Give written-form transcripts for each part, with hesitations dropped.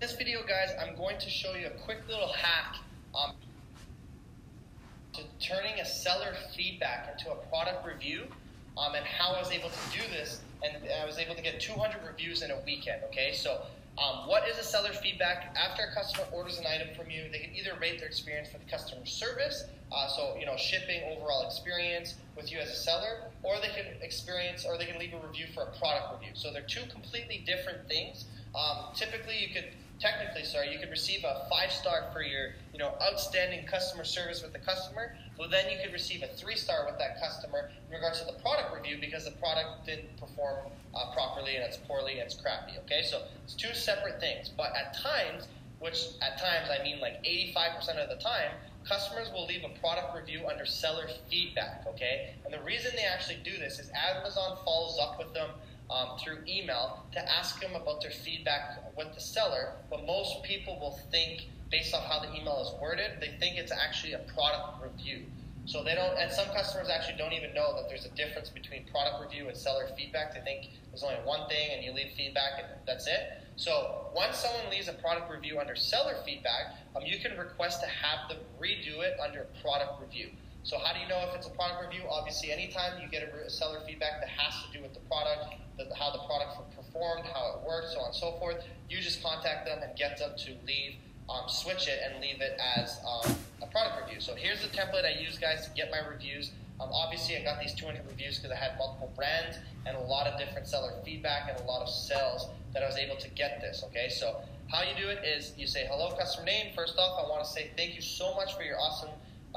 this video, guys, I'm going to show you a quick little hack to turning a seller feedback into a product review, and how I was able to do this. And I was able to get 200 reviews in a weekend. Okay, so what is a seller feedback? After a customer orders an item from you, they can either rate their experience with customer service, so shipping, overall experience with you as a seller, or they can leave a review for a product review. So they're two completely different things. You could receive a 5-star for your outstanding customer service with the customer. Well, then you could receive a 3-star with that customer in regards to the product review because the product didn't perform properly and it's poorly and it's crappy. Okay, so it's two separate things. But at times, I mean like 85% of the time, customers will leave a product review under seller feedback. Okay, and the reason they actually do this is Amazon follows up with them through email to ask them about their feedback with the seller, but most people will think, based on how the email is worded, they think it's actually a product review. So they don't, and some customers actually don't even know that there's a difference between product review and seller feedback. They think there's only one thing and you leave feedback and that's it. So once someone leaves a product review under seller feedback, you can request to have them redo it under product review. So how do you know if it's a product review? Obviously, anytime you get a seller feedback that has to do with the product, how the product performed, how it worked, so on and so forth, you just contact them and get them to switch it and leave it as a product review. So here's the template I use, guys, to get my reviews. Obviously, I got these 200 reviews because I had multiple brands and a lot of different seller feedback and a lot of sales that I was able to get this. Okay, so how you do it is you say, hello, customer name. First off, I want to say thank you so much for your awesome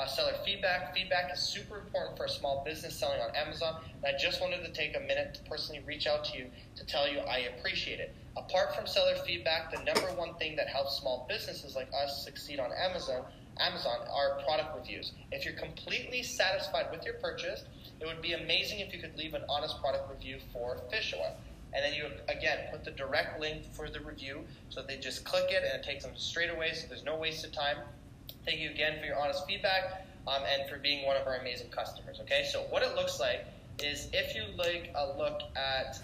seller feedback. Feedback is super important for a small business selling on Amazon, and I just wanted to take a minute to personally reach out to you to tell you I appreciate it. Apart from seller feedback, the number one thing that helps small businesses like us succeed on Amazon are product reviews. If you're completely satisfied with your purchase, it would be amazing if you could leave an honest product review for fish oil. And then you, again, put the direct link for the review so they just click it and it takes them straight away, so there's no wasted time. Thank you again for your honest feedback and for being one of our amazing customers. Okay, so what it looks like is, if you like a look at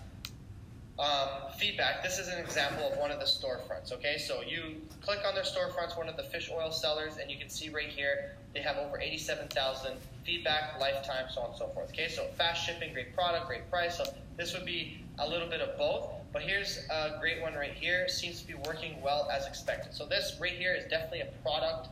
feedback, this is an example of one of the storefronts. Okay, so you click on their storefronts, one of the fish oil sellers, and you can see right here they have over 87,000 feedback, lifetime, so on and so forth. Okay, so fast shipping, great product, great price. So this would be a little bit of both. But here's a great one right here. Seems to be working well as expected. So this right here is definitely a product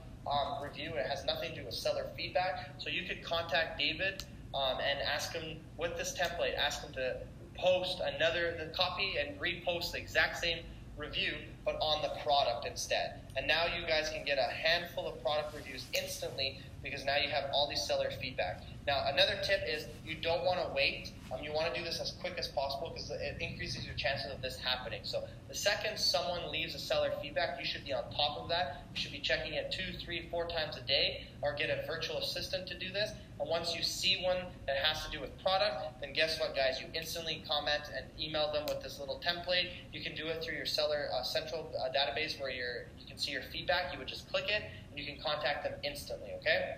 review. It has nothing to do with seller feedback. So you could contact David and ask him with this template, ask him to post the copy and repost the exact same review, but on the product instead. And now you guys can get a handful of product reviews instantly because now you have all these seller feedback. Now, another tip is you don't want to wait. You want to do this as quick as possible because it increases your chances of this happening. So the second someone leaves a seller feedback, you should be on top of that. You should be checking it 2, 3, 4 times a day, or get a virtual assistant to do this. And once you see one that has to do with product, then guess what, guys? You instantly comment and email them with this little template. You can do it through your seller central database where you can see your feedback. You would just click it and you can contact them instantly. Okay.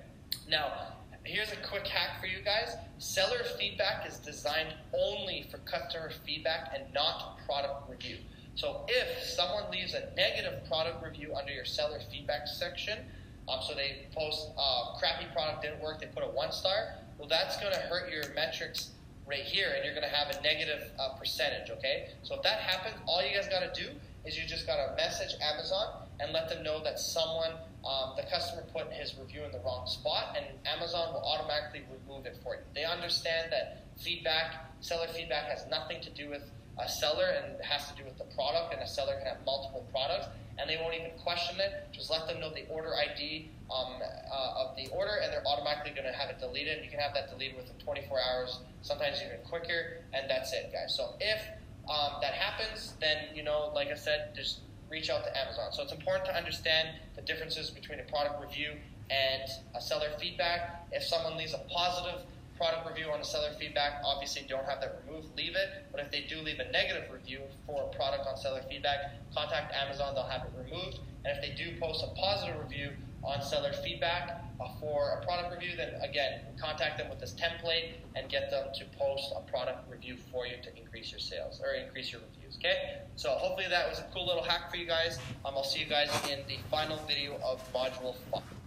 Now, here's a quick hack for you guys. Seller feedback is designed only for customer feedback and not product review. So if someone leaves a negative product review under your seller feedback section, so they post crappy product, didn't work, they put a 1-star, well, that's going to hurt your metrics right here, and you're going to have a negative percentage, okay? So if that happens, all you guys got to do is you just got to message Amazon and let them know that the customer put his review in the wrong spot, and Amazon will automatically remove it for you. They understand that seller feedback has nothing to do with a seller, and it has to do with the product, and a seller can have multiple products, and they won't even question it. Just let them know the order ID of the order, and they're automatically going to have it deleted. You can have that deleted within 24 hours, sometimes even quicker, and that's it, guys. So if that happens, then, like I said, just reach out to Amazon. So it's important to understand the differences between a product review and a seller feedback. If someone leaves a positive product review on a seller feedback, obviously don't have that removed, leave it. But if they do leave a negative review for a product on seller feedback, contact Amazon, they'll have it removed. And if they do post a positive review on seller feedback for a product review, then again, contact them with this template and get them to post a product review for you to increase your sales or increase your reviews. Okay, so hopefully that was a cool little hack for you guys. I'll see you guys in the final video of Module 5.